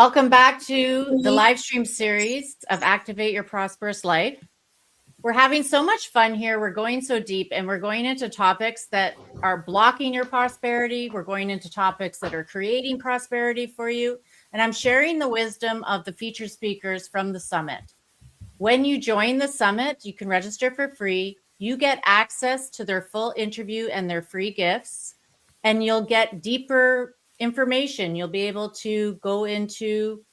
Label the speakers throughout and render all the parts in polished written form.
Speaker 1: Welcome back to the live stream series of Activate Your Prosperous Life. We're having so much fun here. We're going so deep and we're going into topics that are blocking your prosperity. We're going into topics that are creating prosperity for you. And I'm sharing the wisdom of the featured speakers from the summit. When you join the summit, you can register for free. You get access to their full interview and their free gifts, and you'll get deeper information. You'll be able to go into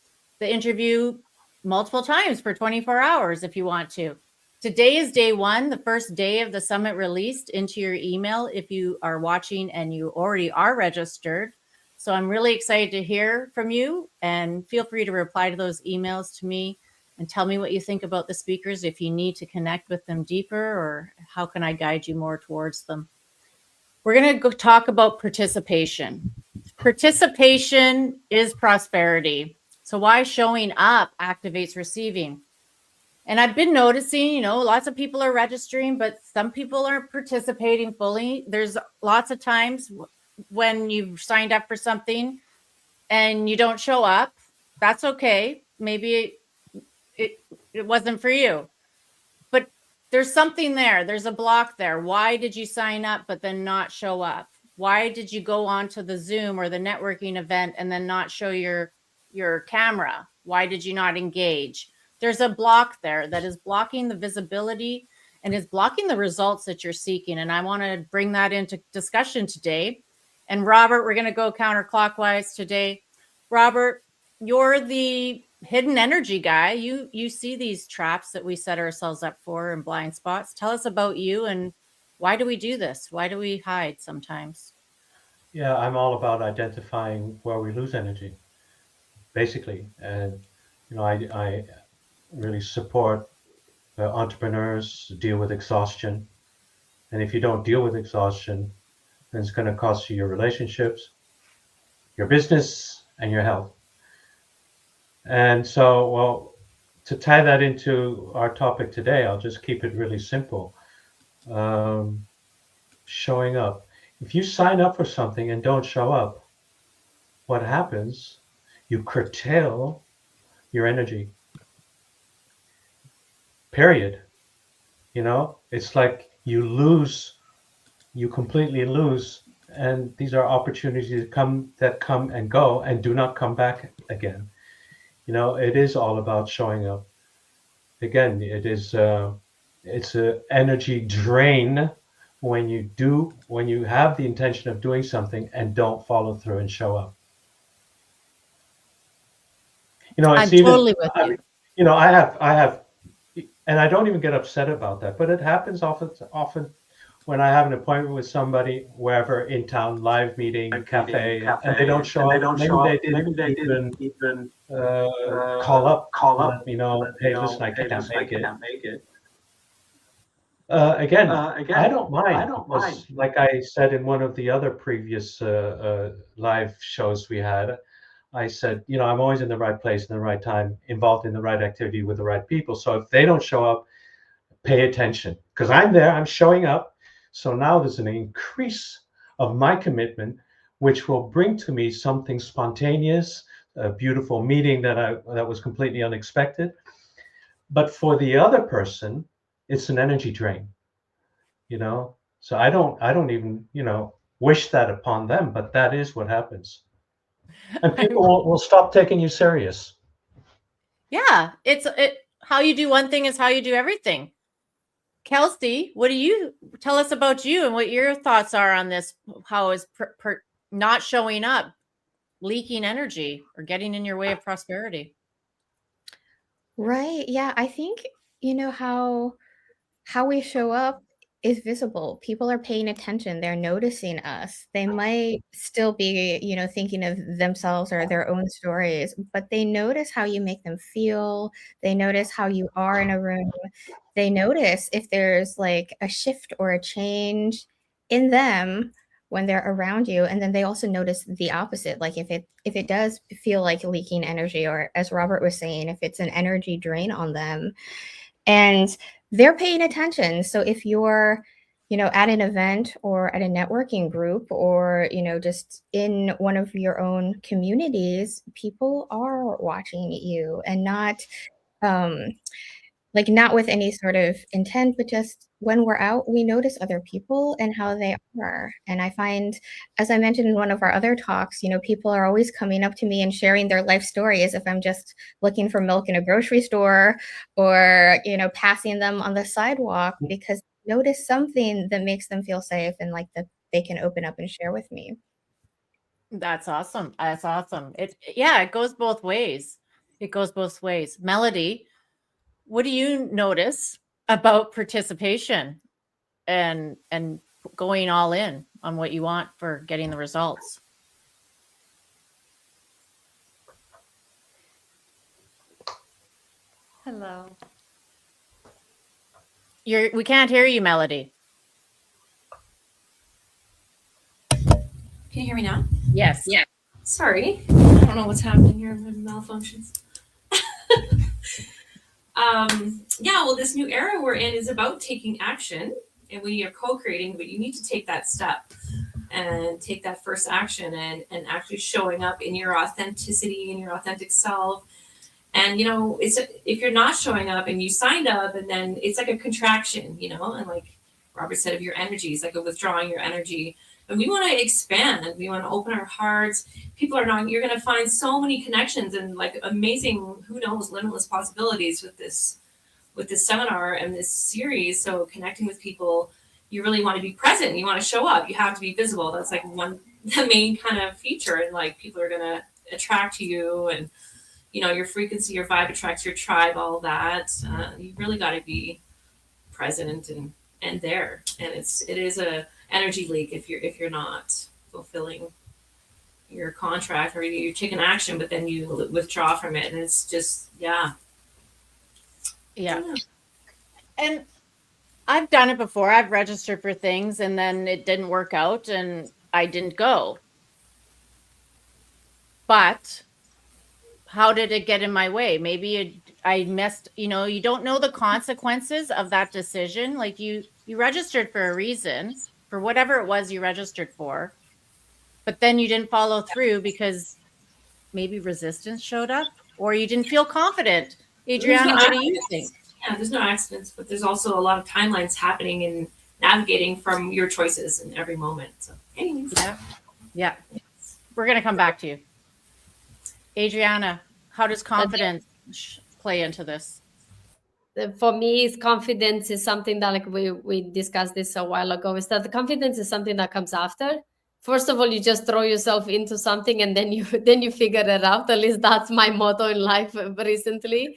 Speaker 1: the interview multiple times for 24 hours if you want to. Today is day one, the first day of the summit released into your email if you are watching and you already are registered. So I'm really excited to hear from you, and feel free to reply to those emails to me and tell me what you think about the speakers, if you need to connect with them deeper, or how can I guide you more towards them. We're going to go talk about participation. Participation is prosperity. So why showing up activates receiving? And I've been noticing, lots of people are registering, but some people aren't participating fully. There's lots of times when you've signed up for something and you don't show up. That's okay. Maybe it wasn't for you, but there's something there. There's a block there. Why did you sign up but then not show up? Why did you go on to the Zoom or the networking event and then not show your camera? Why did you not engage? There's a block there that is blocking the visibility and is blocking the results that you're seeking. And I want to bring that into discussion today. And Robert, we're going to go counterclockwise today. Robert, you're the hidden energy guy. You see these traps that we set ourselves up for and blind spots. Tell us about you, and why do we do this? Why do we hide sometimes?
Speaker 2: Yeah, I'm all about identifying where we lose energy, basically. And, I really support entrepreneurs to deal with exhaustion. And if you don't deal with exhaustion, then it's going to cost you your relationships, your business, and your health. And so, well, to tie that into our topic today, I'll just keep it really simple. Um, Showing up. If you sign up for something and don't show up, what happens? You curtail your energy. Period. It's like you completely lose, and these are opportunities that come and go and do not come back again. It is all about showing up. Again, it's a energy drain when you have the intention of doing something and don't follow through and show up. It's
Speaker 1: I'm
Speaker 2: even,
Speaker 1: totally with you.
Speaker 2: I have, and I don't even get upset about that, but it happens often when I have an appointment with somebody wherever in town, live meeting, cafe, and they don't show up. Maybe they didn't even call up to let me know, hey, listen, I can't make it. Again, I don't mind because, like I said in one of the other previous live shows we had, I said, I'm always in the right place in the right time, involved in the right activity with the right people. So if they don't show up, pay attention because I'm there, I'm showing up. So now there's an increase of my commitment, which will bring to me something spontaneous, a beautiful meeting that was completely unexpected. But for the other person, it's an energy drain, you know. So I don't even, wish that upon them, but that is what happens. And people will stop taking you serious.
Speaker 1: Yeah, how you do one thing is how you do everything. Kelsey, what do you tell us about you and what your thoughts are on this? How is not showing up leaking energy or getting in your way of prosperity?
Speaker 3: Right. Yeah. I think, how we show up is visible. People are paying attention. They're noticing us. They might still be, thinking of themselves or their own stories, but they notice how you make them feel. They notice how you are in a room. They notice if there's like a shift or a change in them when they're around you. And then they also notice the opposite. Like if it does feel like leaking energy, or as Robert was saying, if it's an energy drain on them, and they're paying attention. So if you're at an event or at a networking group, or just in one of your own communities, people are watching you, and um, not with any sort of intent, but just when we're out, we notice other people and how they are. And I find, as I mentioned in one of our other talks, people are always coming up to me and sharing their life story as if I'm just looking for milk in a grocery store, or, passing them on the sidewalk, because they notice something that makes them feel safe and like that they can open up and share with me.
Speaker 1: That's awesome. That's awesome. It goes both ways. It goes both ways. Melody, what do you notice about participation and going all in on what you want for getting the results?
Speaker 4: Hello.
Speaker 1: We can't hear you, Melody.
Speaker 4: Can you hear me now?
Speaker 1: Yes.
Speaker 4: Yeah. Sorry. I don't know what's happening here with malfunctions. Well, this new era we're in is about taking action, and we are co-creating, but you need to take that step and take that first action and actually showing up in your authenticity and your authentic self. And if you're not showing up and you signed up, and then it's like a contraction, and like Robert said, of your energy, it's like a withdrawing your energy. And we want to expand. We want to open our hearts. People are not. You're going to find so many connections and like amazing, who knows, limitless possibilities with this seminar and this series. So connecting with people, you really want to be present. You want to show up. You have to be visible. That's like the main kind of feature. And like people are going to attract to you, and your frequency, your vibe attracts your tribe. All that. You really got to be present and there. And it is a energy leak if you're not fulfilling your contract, or you take an action but then you withdraw from it, and it's just
Speaker 1: yeah. And I've done it before. I've registered for things and then it didn't work out and I didn't go. But how did it get in my way? Maybe I messed, you don't know the consequences of that decision. Like you registered for a reason, for whatever it was you registered for, but then you didn't follow through because maybe resistance showed up, or you didn't feel confident. Adriana, what do you think?
Speaker 4: Yeah, there's no accidents, but there's also a lot of timelines happening and navigating from your choices in every moment. So anyways.
Speaker 1: Yeah. We're going to come back to you. Adriana, how does confidence play into this?
Speaker 5: For me, confidence is something that, like we discussed this a while ago, is that the confidence is something that comes after. First of all, you just throw yourself into something and then you figure it out. At least that's my motto in life recently.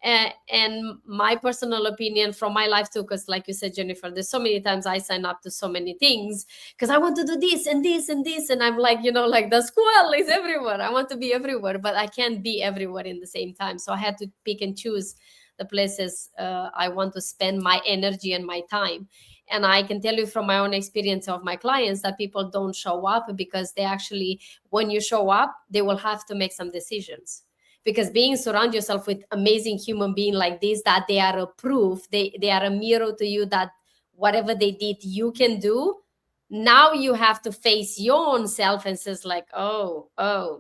Speaker 5: And my personal opinion from my life too, because like you said, Jennifer, there's so many times I sign up to so many things because I want to do this and this and this, and I'm like, like the squirrel is everywhere. I want to be everywhere, but I can't be everywhere in the same time. So I had to pick and choose the places I want to spend my energy and my time. And I can tell you from my own experience of my clients that people don't show up because they actually, when you show up, they will have to make some decisions. Because surround yourself with amazing human beings like this, that they are a proof, they are a mirror to you that whatever they did, you can do. Now you have to face your own self and says like, oh,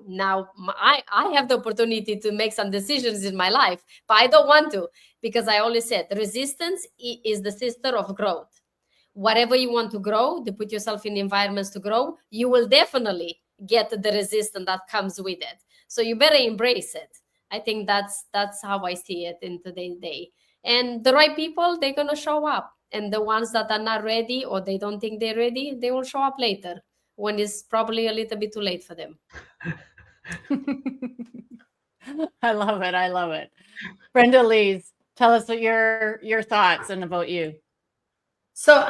Speaker 5: now I have the opportunity to make some decisions in my life, but I don't want to, because I always said resistance is the sister of growth. Whatever you want to grow, to put yourself in environments to grow, you will definitely get the resistance that comes with it. So you better embrace it. I think that's how I see it in today's day. And the right people, they're going to show up. And the ones that are not ready, or they don't think they're ready, they will show up later when it's probably a little bit too late for them.
Speaker 1: I love it. I love it. Brenda Lees, tell us what your thoughts and about you.
Speaker 6: So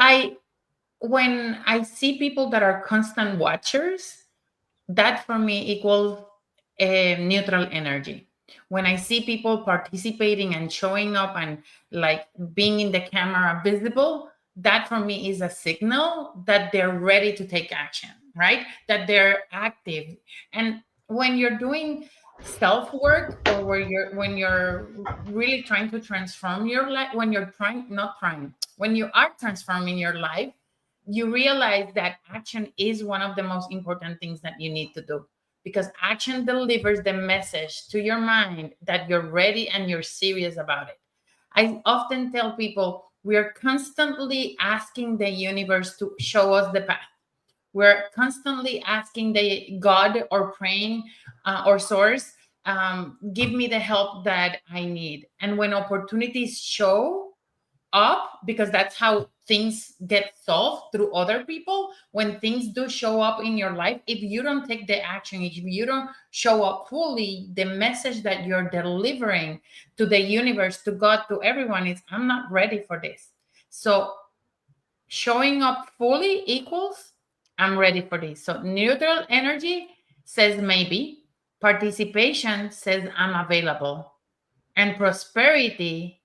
Speaker 6: when I see people that are constant watchers, that for me equals neutral energy. When I see people participating and showing up and like being in the camera visible, that for me is a signal that they're ready to take action, right? That they're active. And when you're doing self-work, or when you're really trying to transform your life, when you are transforming your life, you realize that action is one of the most important things that you need to do, because action delivers the message to your mind that you're ready and you're serious about it. I often tell people we are constantly asking the universe to show us the path. We're constantly asking the God or praying or source, give me the help that I need. And when opportunities show up, because that's how things get solved through other people, when things do show up in your life, if you don't take the action, if you don't show up fully, the message that you're delivering to the universe, to God, to everyone is, I'm not ready for this. So showing up fully equals, I'm ready for this. So neutral energy says maybe, participation says I'm available, and prosperity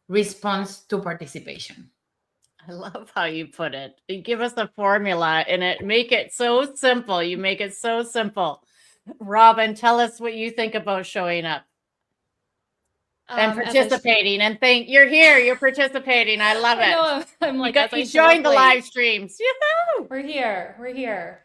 Speaker 6: responds to participation.
Speaker 1: I love how you put it. You give us a formula and it make it so simple. You make it so simple. Robin, tell us what you think about showing up and participating. And think you're here, you're participating. I love it.
Speaker 7: I know, I'm like,
Speaker 1: you joined the live streams. Yoo-hoo!
Speaker 7: We're here.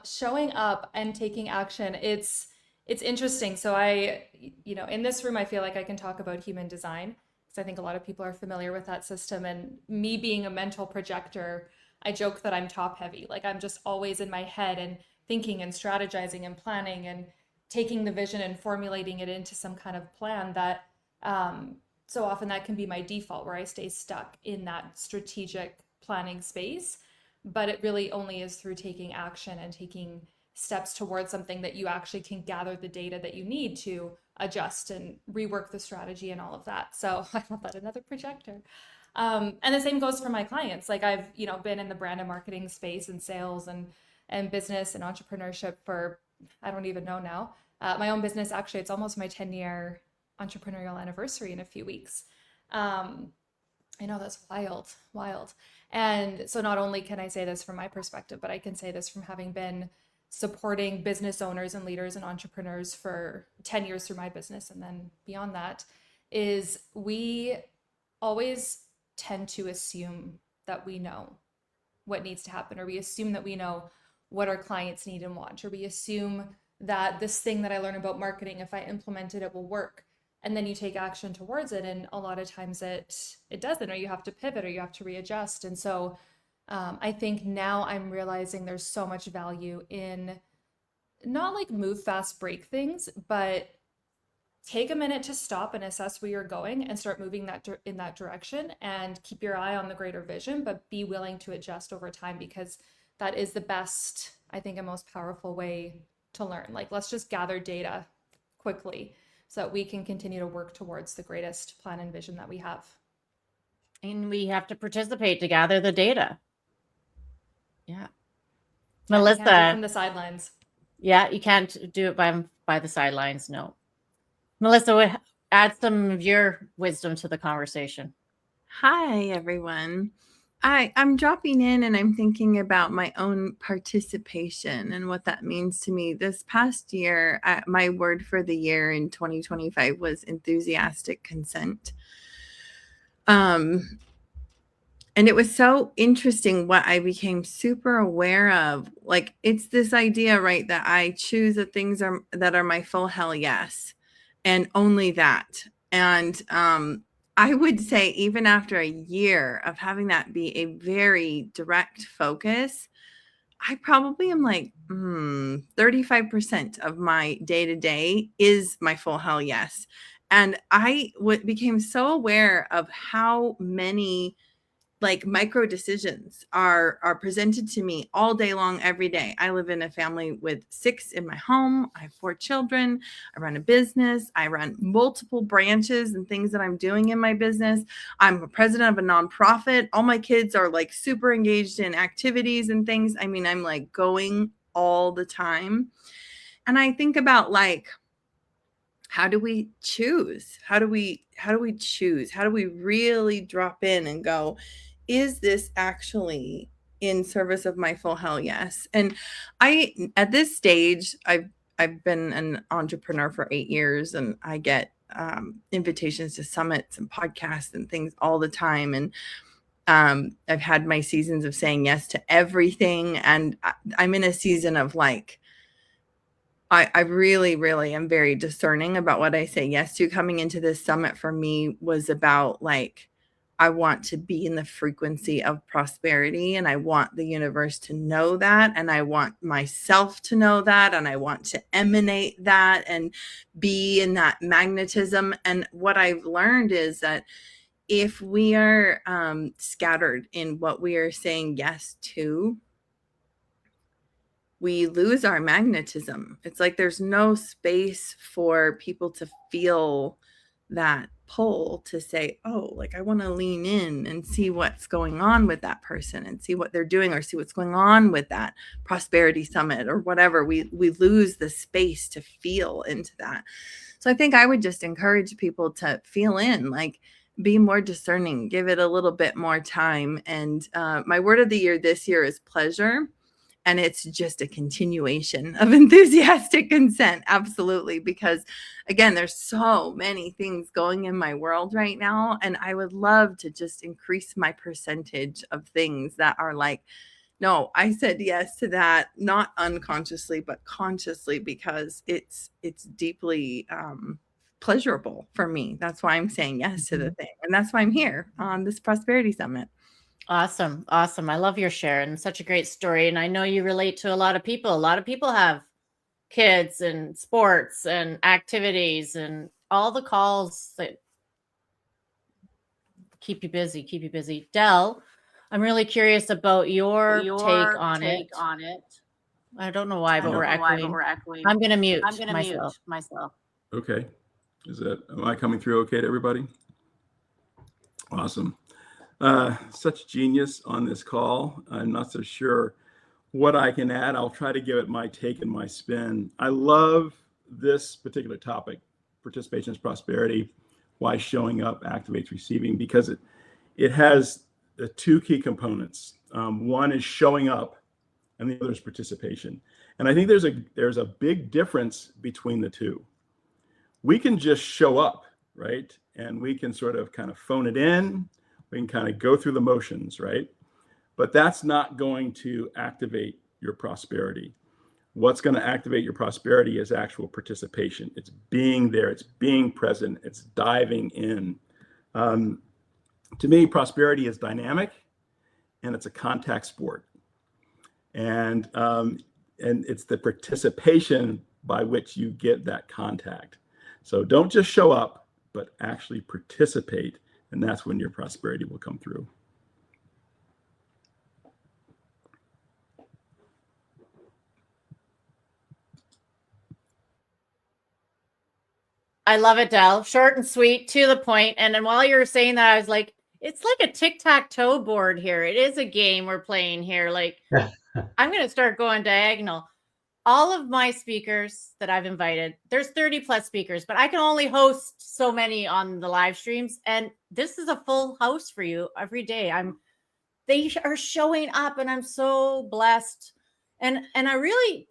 Speaker 7: Showing up and taking action. It's interesting. So I, in this room, I feel like I can talk about human design, because I think a lot of people are familiar with that system. And me being a mental projector, I joke that I'm top heavy. Like, I'm just always in my head and thinking and strategizing and planning and taking the vision and formulating it into some kind of plan that so often that can be my default, where I stay stuck in that strategic planning space. But it really only is through taking action and taking steps towards something that you actually can gather the data that you need to adjust and rework the strategy and all of that. So I love that, another projector. And the same goes for my clients. Like, I've been in the brand and marketing space and sales and business and entrepreneurship for, I don't even know now. My own business, actually, it's almost my 10-year entrepreneurial anniversary in a few weeks. I know, that's wild. And so not only can I say this from my perspective, but I can say this from having been supporting business owners and leaders and entrepreneurs for 10 years through my business. And then beyond that, is we always tend to assume that we know what needs to happen, or we assume that we know what our clients need and want, or we assume that this thing that I learn about marketing, if I implement it, it will work. And then you take action towards it, and a lot of times it doesn't, or you have to pivot, or you have to readjust. And so I think now I'm realizing there's so much value in not like move fast, break things, but take a minute to stop and assess where you're going and start moving in that direction, and keep your eye on the greater vision, but be willing to adjust over time, because that is the best, I think, a most powerful way to learn. Like, let's just gather data quickly so that we can continue to work towards the greatest plan and vision that we have.
Speaker 1: And we have to participate to gather the data. Yeah. Melissa.
Speaker 7: You can't do it from the sidelines.
Speaker 1: Yeah, you can't do it by the sidelines, no. Melissa, add some of your wisdom to the conversation.
Speaker 8: Hi, everyone. I'm dropping in and I'm thinking about my own participation and what that means to me. This past year, my word for the year in 2025 was enthusiastic consent. And it was so interesting what I became super aware of. Like, it's this idea, right, that I choose the things that are my full hell yes, and only that. And I would say, even after a year of having that be a very direct focus, I probably am like 35% of my day-to-day is my full hell yes. And I became so aware of how many like micro decisions are presented to me all day long, every day. I live in a family with 6 in my home. I have 4 children. I run a business. I run multiple branches and things that I'm doing in my business. I'm a president of a nonprofit. All my kids are like super engaged in activities and things. I mean, I'm like going all the time. And I think about like, how do we choose? How do we choose? How do we really drop in and go, is this actually in service of my full hell yes? And at this stage, I've been an entrepreneur for 8 years, and I get invitations to summits and podcasts and things all the time. And I've had my seasons of saying yes to everything. And I'm in a season of like, I really, really am very discerning about what I say yes to. Coming into this summit for me was about like, I want to be in the frequency of prosperity, and I want the universe to know that, and I want myself to know that, and I want to emanate that and be in that magnetism. And what I've learned is that if we are scattered in what we are saying yes to, we lose our magnetism. It's like there's no space for people to feel that pull to say, oh, like I want to lean in and see what's going on with that person and see what they're doing, or see what's going on with that prosperity summit or whatever. We lose the space to feel into that. So I think I would just encourage people to feel in, like, be more discerning, give it a little bit more time. And my word of the year this year is pleasure. And it's just a continuation of enthusiastic consent. Absolutely. Because again, there's so many things going in my world right now. And I would love to just increase my percentage of things that are like, no, I said yes to that, not unconsciously, but consciously, because it's deeply pleasurable for me. That's why I'm saying yes to the thing. And that's why I'm here on this Prosperity Summit.
Speaker 1: Awesome. Awesome. I love your share, and such a great story. And I know you relate to a lot of people. A lot of people have kids and sports and activities and all the calls that keep you busy. Del, I'm really curious about your take on it. I don't know why, but we're echoing. I'm going to mute myself.
Speaker 9: Okay. Am I coming through okay to everybody? Awesome. Such genius on this call. I'm not so sure what I can add. I'll try to give it my take and my spin. I love this particular topic, participation is prosperity, why showing up activates receiving, because it has the two key components. One is showing up, and the other is participation. And I think there's a big difference between the two. We can just show up, right? And we can sort of kind of phone it in. We can kind of go through the motions, right? But that's not going to activate your prosperity. What's going to activate your prosperity is actual participation. It's being there. It's being present. It's diving in. To me, prosperity is dynamic, and it's a contact sport. And it's the participation by which you get that contact. So don't just show up, but actually participate. And that's when your prosperity will come through.
Speaker 1: I love it, Del. Short and sweet, to the point. And then while you were saying that, I was like, it's like a tic-tac-toe board here. It is a game we're playing here. Like, I'm going to start going diagonal. All of my speakers that I've invited, there's 30 plus speakers, but I can only host so many on the live streams. And this is a full house for you every day. They are showing up, and I'm so blessed. And I really,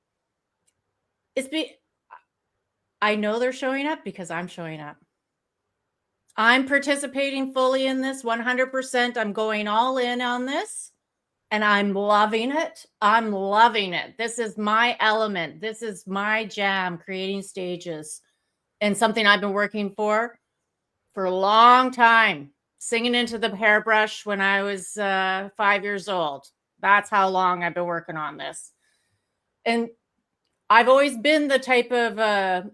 Speaker 1: I know they're showing up because I'm showing up. I'm participating fully in this 100%. I'm going all in on this, and I'm loving it. I'm loving it. This is my element. This is my jam, creating stages, and something I've been working for a long time. Singing into the hairbrush when I was 5 years old. That's how long I've been working on this. And I've always been the type of,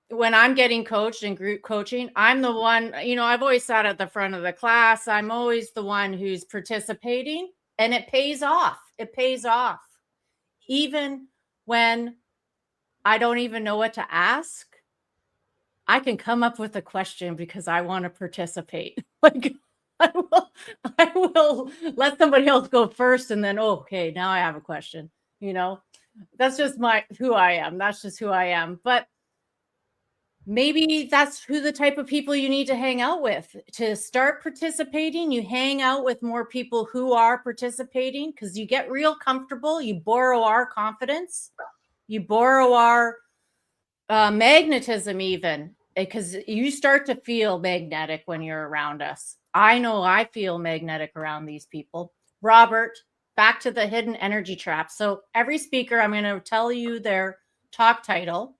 Speaker 1: when I'm getting coached in group coaching, I'm the one, I've always sat at the front of the class. I'm always the one who's participating, and it pays off. It pays off. Even when I don't even know what to ask, I can come up with a question because I want to participate. Like, I will let somebody else go first, and then, okay, now I have a question. That's just who I am. That's just who I am. But maybe that's the type of people you need to hang out with to start participating. You hang out with more people who are participating, because you get real comfortable. You borrow our confidence. You borrow our magnetism even. because you start to feel magnetic when you're around us. I know I feel magnetic around these people. Robert, back to the hidden energy trap. So every speaker, I'm going to tell you their talk title,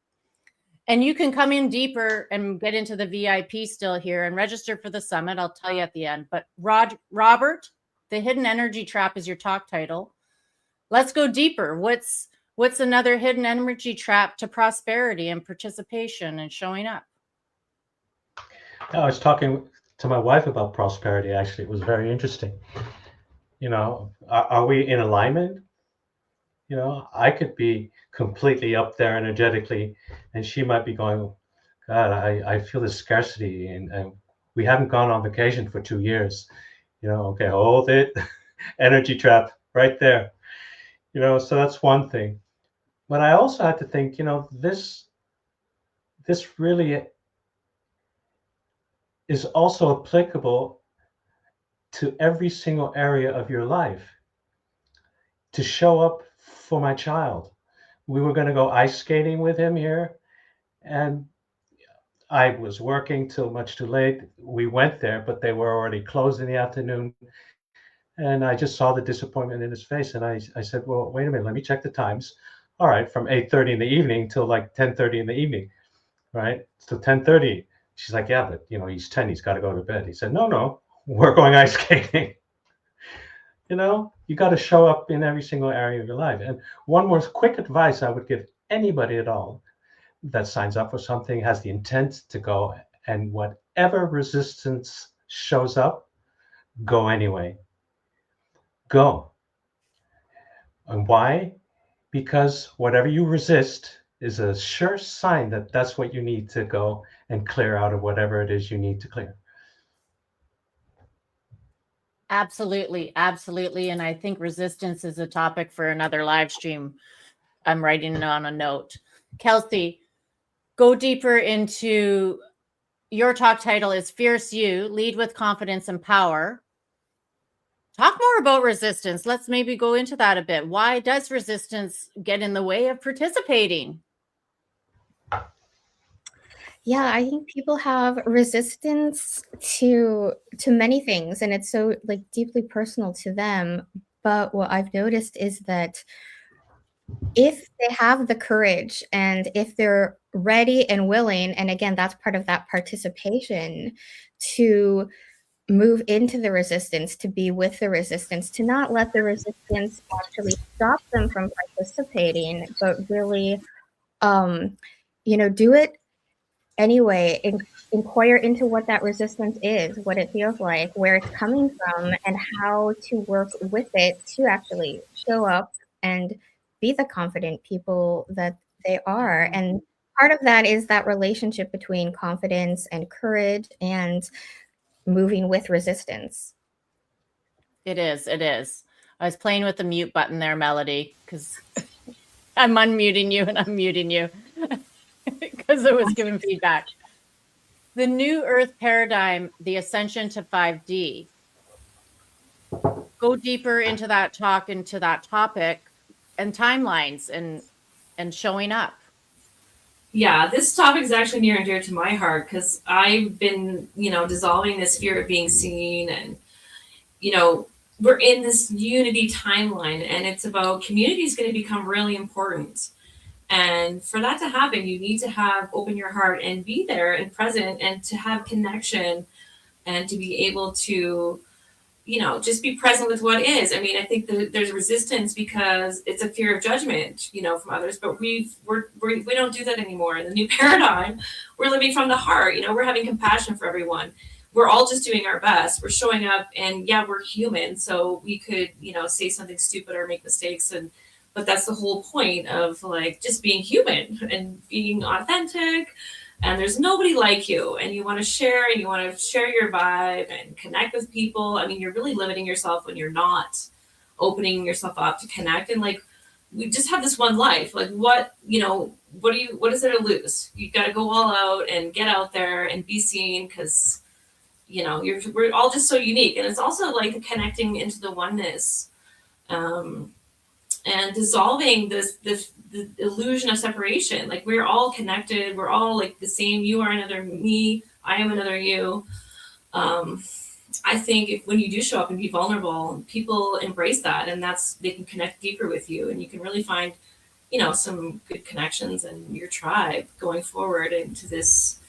Speaker 1: and you can come in deeper and get into the VIP still here and register for the summit. I'll tell you at the end. But Robert, the hidden energy trap is your talk title. Let's go deeper. What's another hidden energy trap to prosperity and participation and showing up?
Speaker 2: I was talking to my wife about prosperity. Actually, it was very interesting. You know, are we in alignment? You know, I could be completely up there energetically, and she might be going, God, I feel this scarcity, and we haven't gone on vacation for 2 years. You know, okay, hold it. Energy trap right there. You know, so that's one thing. But I also had to think, you know, this really is also applicable to every single area of your life. To show up for my child. We were going to go ice skating with him here, and I was working till much too late. We went there, but they were already closed in the afternoon. And I just saw the disappointment in his face. And I said, well, wait a minute, let me check the times. All right, from 8:30 in the evening till like 10:30 in the evening, right? So 10:30. She's like, yeah, but you know, he's 10, he's got to go to bed. He said, no, we're going ice skating. You know, you got to show up in every single area of your life. And one more quick advice I would give anybody at all that signs up for something, has the intent to go, and whatever resistance shows up, go anyway. Go. And why? Because whatever you resist is a sure sign that that's what you need to go and clear out of whatever it is you need to clear.
Speaker 1: Absolutely. Absolutely. And I think resistance is a topic for another live stream. I'm writing it on a note. Kelsey, go deeper into your talk title is Fierce You, Lead with Confidence and Power. Talk more about resistance. Let's maybe go into that a bit. Why does resistance get in the way of participating?
Speaker 3: Yeah, I think people have resistance to many things, and it's so like deeply personal to them. But what I've noticed is that if they have the courage and if they're ready and willing, and again, that's part of that participation, to move into the resistance, to be with the resistance, to not let the resistance actually stop them from participating, but really, do it anyway, inquire into what that resistance is, what it feels like, where it's coming from, and how to work with it to actually show up and be the confident people that they are. And part of that is that relationship between confidence and courage and moving with resistance.
Speaker 1: It is. It is. I was playing with the mute button there, Melody, because I'm unmuting you and I'm muting you because it was giving feedback. The New Earth Paradigm, the Ascension to 5D. Go deeper into that talk, into that topic, and timelines and showing up.
Speaker 4: Yeah, this topic is actually near and dear to my heart because I've been, dissolving this fear of being seen, and, we're in this unity timeline, and it's about community is going to become really important. And for that to happen, you need to open your heart and be there and present and to have connection and to be able to, just be present with what is. I mean, I think that there's resistance because it's a fear of judgment, from others, but we don't do that anymore. In the new paradigm, we're living from the heart, we're having compassion for everyone. We're all just doing our best. We're showing up, and yeah, we're human. So we could, say something stupid or make mistakes, but that's the whole point of like just being human and being authentic. And there's nobody like you, and you want to share your vibe and connect with people. I mean, you're really limiting yourself when you're not opening yourself up to connect. And like, we just have this one life. Like what is there to lose? You got to go all out and get out there and be seen because, we're all just so unique. And it's also like connecting into the oneness. and dissolving the illusion of separation. Like, we're all connected. We're all like the same. You are another me. I am another you. I think when you do show up and be vulnerable, people embrace that, and they can connect deeper with you, and you can really find, some good connections in your tribe going forward into this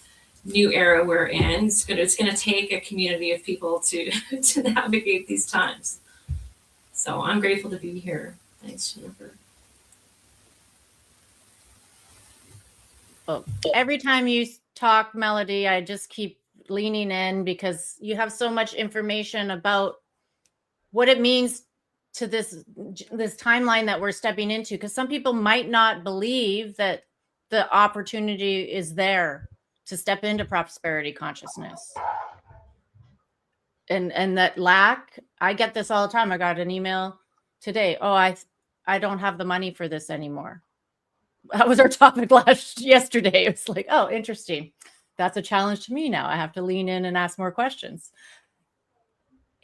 Speaker 4: new era we're in. It's gonna take a community of people to to navigate these times. So I'm grateful to be here. Thanks, Jennifer.
Speaker 1: Well, every time you talk, Melody, I just keep leaning in because you have so much information about what it means to this timeline that we're stepping into. Because some people might not believe that the opportunity is there to step into prosperity consciousness. And that lack, I get this all the time. I got an email today. Oh, I don't have the money for this anymore. That was our topic yesterday. It was like, oh, interesting. That's a challenge to me now. I have to lean in and ask more questions.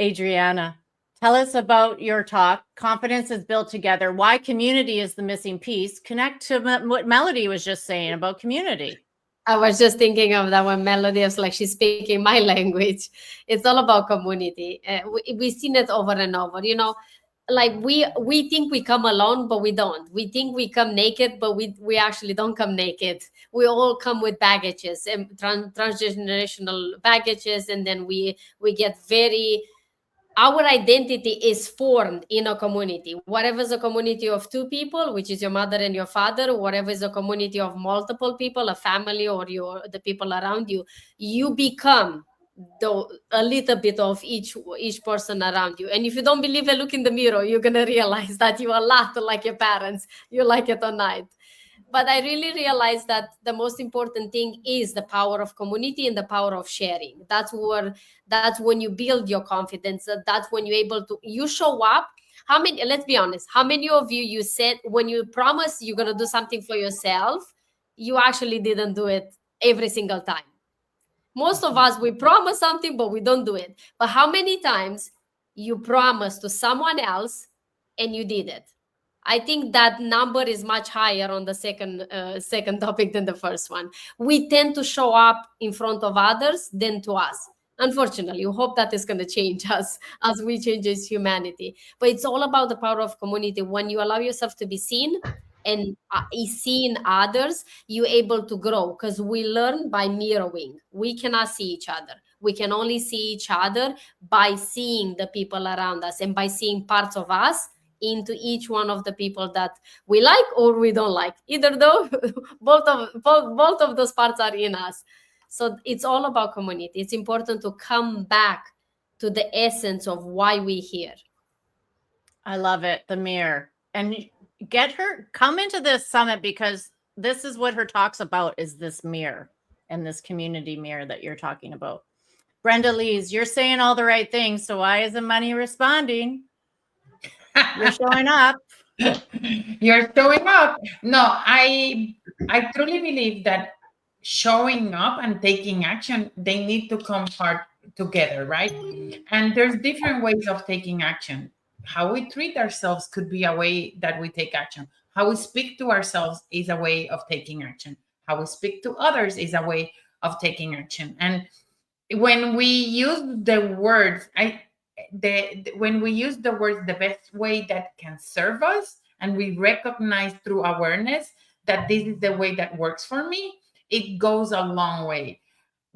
Speaker 1: Adriana, tell us about your talk. Confidence is built together. Why community is the missing piece. Connect to what Melody was just saying about community.
Speaker 5: I was just thinking of that when Melody is like, she's speaking my language. It's all about community. We've seen it over and over, like we think we come alone, but we don't. We think we come naked, but we actually don't come naked. We all come with baggages and transgenerational baggages. And then we get our identity is formed in a community. Whatever is a community of two people, which is your mother and your father, whatever is a community of multiple people, a family, or the people around you, you become a little bit of each person around you. And if you don't believe it, look in the mirror. You're gonna realize that you are a lot like your parents. You like it or not. But I really realized that the most important thing is the power of community and the power of sharing. That's when you build your confidence. That's when you're able to, you show up. Let's be honest, how many of you said when you promise you're going to do something for yourself, you actually didn't do it every single time? Most of us, we promise something, but we don't do it. But how many times you promised to someone else and you did it? I think that number is much higher on the second topic than the first one. We tend to show up in front of others than to us. Unfortunately, we hope that is going to change us as we change as humanity. But it's all about the power of community. When you allow yourself to be seen and seeing others, you're able to grow, because we learn by mirroring. We cannot see each other. We can only see each other by seeing the people around us and by seeing parts of us into each one of the people that we like or we don't like. Either though, both of those parts are in us. So it's all about community. It's important to come back to the essence of why we're here.
Speaker 1: I love it. The mirror. And come into this summit, because this is what her talk's about, is this mirror and this community mirror that you're talking about. Brenda Lees, you're saying all the right things. So why isn't money responding? You're showing up.
Speaker 6: You're showing up. No, I truly believe that showing up and taking action, they need to come hard together, right? And there's different ways of taking action. How we treat ourselves could be a way that we take action. How we speak to ourselves is a way of taking action. How we speak to others is a way of taking action. And when we use the words, when we use the words the best way that can serve us, and we recognize through awareness that this is the way that works for me, it goes a long way.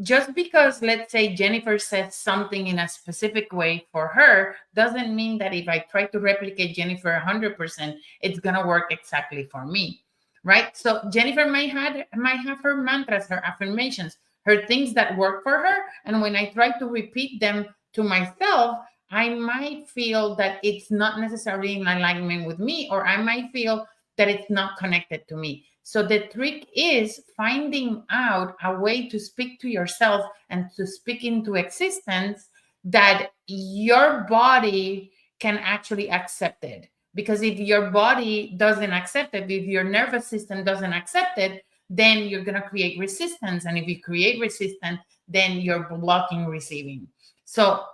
Speaker 6: Just because, let's say, Jennifer says something in a specific way for her doesn't mean that if I try to replicate Jennifer 100%, it's going to work exactly for me, right? So Jennifer might have her mantras, her affirmations, her things that work for her. And when I try to repeat them to myself, I might feel that it's not necessarily in alignment with me, or I might feel that it's not connected to me. So the trick is finding out a way to speak to yourself and to speak into existence that your body can actually accept it. Because if your body doesn't accept it, if your nervous system doesn't accept it, then you're going to create resistance. And if you create resistance, then you're blocking receiving. So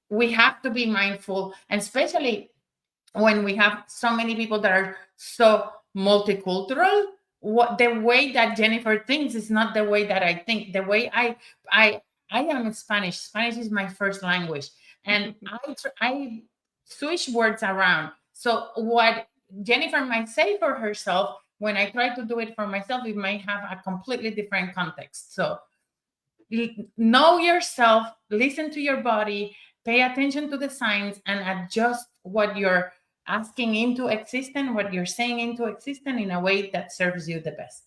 Speaker 6: we have to be mindful, and especially when we have so many people that are so multicultural, the way that Jennifer thinks is not the way that I think. The way I am Spanish. Spanish is my first language, and I switch words around. So what Jennifer might say for herself, when I try to do it for myself, it might have a completely different context. So know yourself, listen to your body, pay attention to the signs, and adjust what you're asking into existence, what you're saying into existence in a way that serves you the best.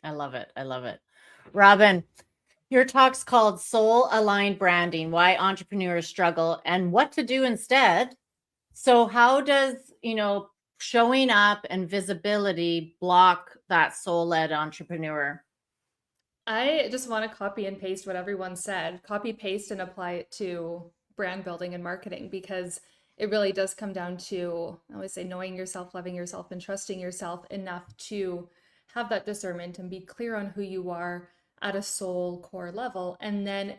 Speaker 1: I love it. I love it. Robin, your talk's called Soul Aligned Branding, Why Entrepreneurs Struggle and What to Do Instead. So how does, showing up and visibility block that soul-led entrepreneur?
Speaker 7: I just want to copy and paste what everyone said, copy, paste, and apply it to brand building and marketing, because it really does come down to, I always say, knowing yourself, loving yourself, and trusting yourself enough to have that discernment and be clear on who you are at a soul core level, and then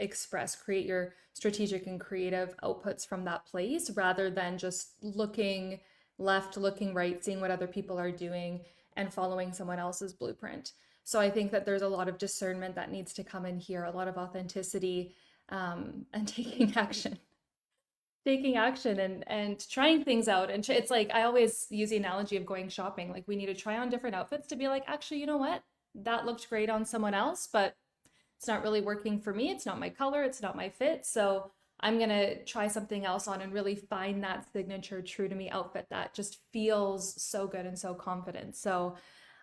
Speaker 7: create your strategic and creative outputs from that place, rather than just looking left, looking right, seeing what other people are doing and following someone else's blueprint. So I think that there's a lot of discernment that needs to come in here, a lot of authenticity, and taking action. And trying things out. And it's like, I always use the analogy of going shopping. Like, we need to try on different outfits to be like, actually, you know what? That looked great on someone else, but it's not really working for me. It's not my color. It's not my fit. So I'm going to try something else on and really find that signature true to me outfit that just feels so good and so confident. So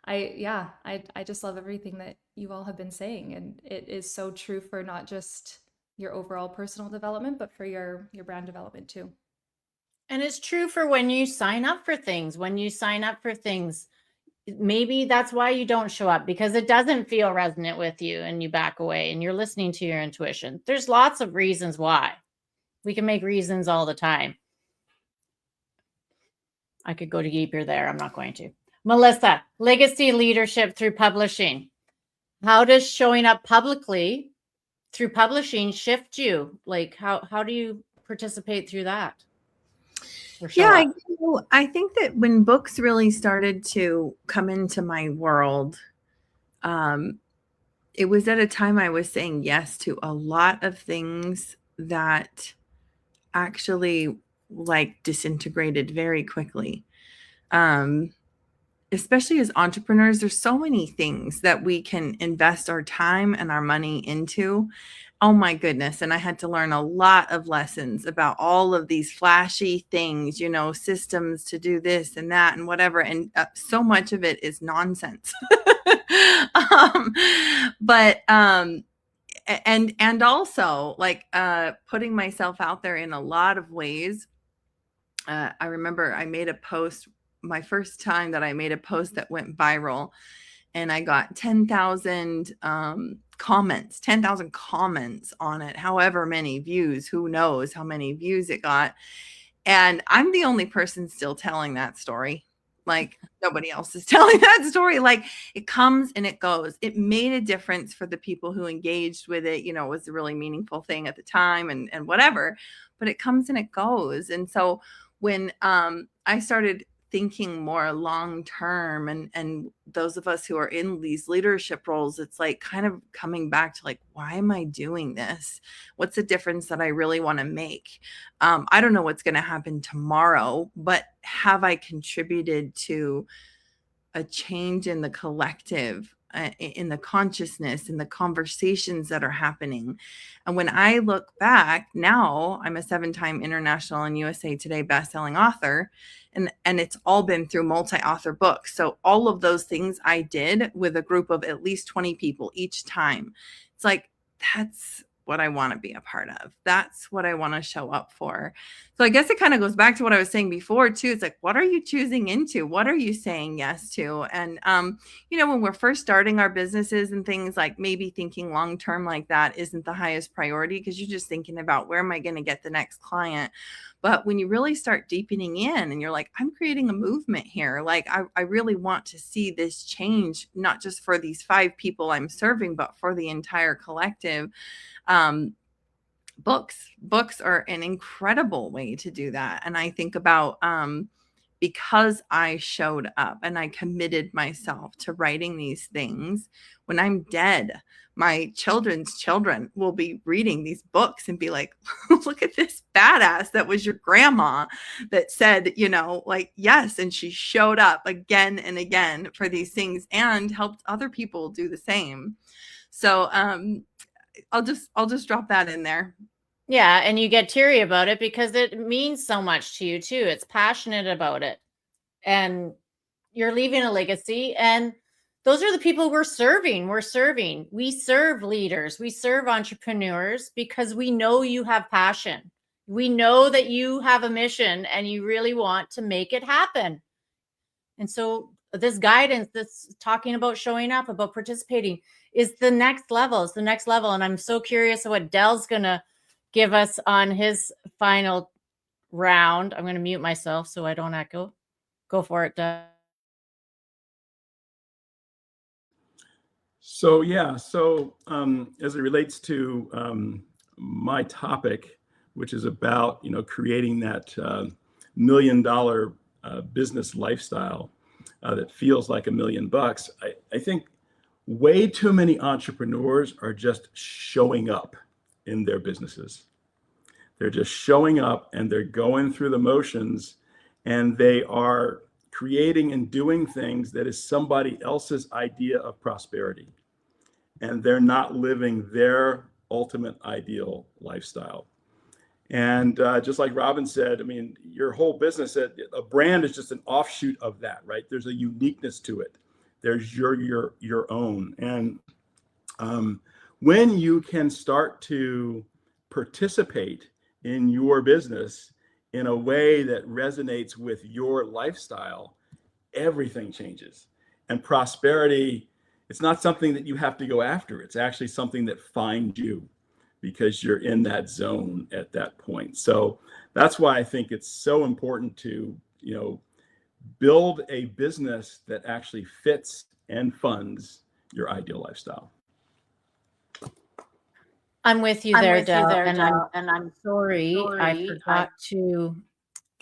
Speaker 7: I just love everything that you all have been saying, and it is so true for not just your overall personal development, but for your brand development too.
Speaker 1: And it's true for when you sign up for things. When you sign up for things, maybe that's why you don't show up, because it doesn't feel resonant with you and you back away and you're listening to your intuition. There's lots of reasons why. We can make reasons all the time. I could go deeper there. I'm not going to. Melissa, legacy leadership through publishing. How does showing up publicly through publishing shift you? Like, how do you participate through that?
Speaker 8: Yeah, I think that when books really started to come into my world, it was at a time I was saying yes to a lot of things that actually disintegrated very quickly. Especially as entrepreneurs, there's so many things that we can invest our time and our money into. Oh my goodness. And I had to learn a lot of lessons about all of these flashy things, systems to do this and that and whatever. And so much of it is nonsense. And also putting myself out there in a lot of ways. I remember I made a post, my first time that I made a post that went viral, and I got 10,000 comments, 10,000 comments on it, however many views, who knows how many views it got. And I'm the only person still telling that story. Like, nobody else is telling that story. Like, it comes and it goes. It made a difference for the people who engaged with it. It was a really meaningful thing at the time and whatever, but it comes and it goes. And so when I started thinking more long term, and those of us who are in these leadership roles, it's like kind of coming back to why am I doing this? What's the difference that I really want to make? I don't know what's going to happen tomorrow, but have I contributed to a change in the collective, in the consciousness, in the conversations that are happening? And when I look back now, I'm a 7-time International and USA Today bestselling author, and it's all been through multi-author books. So all of those things I did with a group of at least 20 people each time. It's that's what I want to be a part of. That's what I want to show up for. So I guess it kind of goes back to what I was saying before too. It's what are you choosing into? What are you saying yes to? And, when we're first starting our businesses and things, maybe thinking long-term like that isn't the highest priority, because you're just thinking about where am I going to get the next client? But when you really start deepening in and you're I'm creating a movement here. I really want to see this change, not just for these 5 people I'm serving, but for the entire collective. Books are an incredible way to do that. And I think about because I showed up and I committed myself to writing these things. When I'm dead, my children's children will be reading these books and be like, look at this badass that was your grandma that said, you know, like, yes. And she showed up again and again for these things and helped other people do the same. So I'll just drop that in there.
Speaker 1: Yeah, and you get teary about it because it means so much to you too. It's passionate about it. And you're leaving a legacy, and those are the people we're serving. We serve leaders. We serve entrepreneurs because we know you have passion. We know that you have a mission and you really want to make it happen. And so this guidance, this talking about showing up, about participating, is the next level. It's the next level. And I'm so curious of what Dell's going to give us on his final round. I'm going to mute myself so I don't echo. Go for it, Del.
Speaker 9: So yeah, so as it relates to my topic, which is about, you know, creating that $1 million business lifestyle that feels like $1 million, I think way too many entrepreneurs are just showing up in their businesses. They're just showing up and they're going through the motions, and they are creating and doing things that is somebody else's idea of prosperity. And they're not living their ultimate ideal lifestyle. And just like Robin said, I mean, your whole business, a brand is just an offshoot of that, right? There's a uniqueness to it. There's your own. And when you can start to participate in your business in a way that resonates with your lifestyle, everything changes. And prosperity, it's not something that you have to go after. It's actually something that finds you because you're in that zone at that point. So that's why I think it's so important to, you know, build a business that actually fits and funds your ideal lifestyle.
Speaker 1: I'm with you there, Del, and I'm sorry I forgot to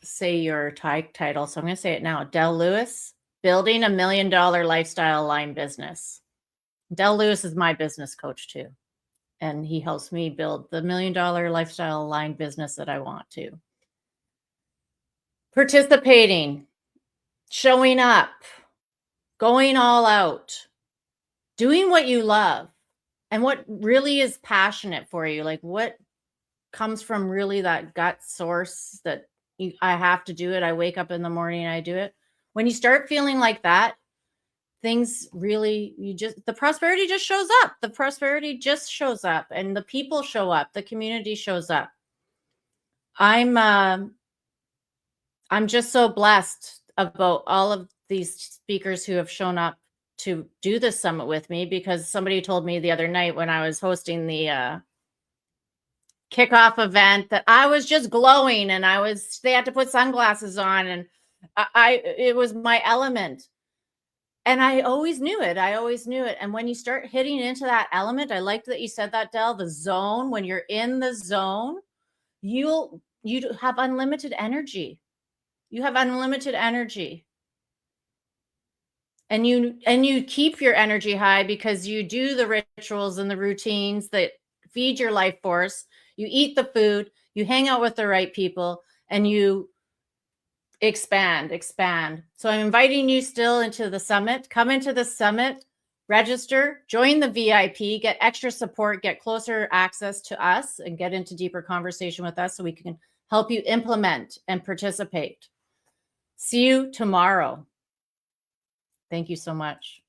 Speaker 1: say your title, so I'm going to say it now. Del Lewis, Building a $1 Million Lifestyle Aligned Business. Del Lewis is my business coach too, and he helps me build the $1 Million Lifestyle Aligned business that I want to. Participating, showing up, going all out, doing what you love. And what really is passionate for you, like what comes from really that gut source that I have to do it. I wake up in the morning and I do it. When you start feeling like that, things really, the prosperity just shows up. The prosperity just shows up, and the people show up. The community shows up. I'm just so blessed about all of these speakers who have shown up to do this summit with me, because somebody told me the other night when I was hosting the kickoff event that I was just glowing, and they had to put sunglasses on, and it was my element. And I always knew it. And when you start hitting into that element, I liked that you said that, Del, the zone. When you're in the zone, you have unlimited energy. You have unlimited energy. And you keep your energy high because you do the rituals and the routines that feed your life force. You eat the food, you hang out with the right people, and you expand. So I'm inviting you still into the summit. Come into the summit, register, join the VIP, get extra support, get closer access to us, and get into deeper conversation with us so we can help you implement and participate. See you tomorrow. Thank you so much.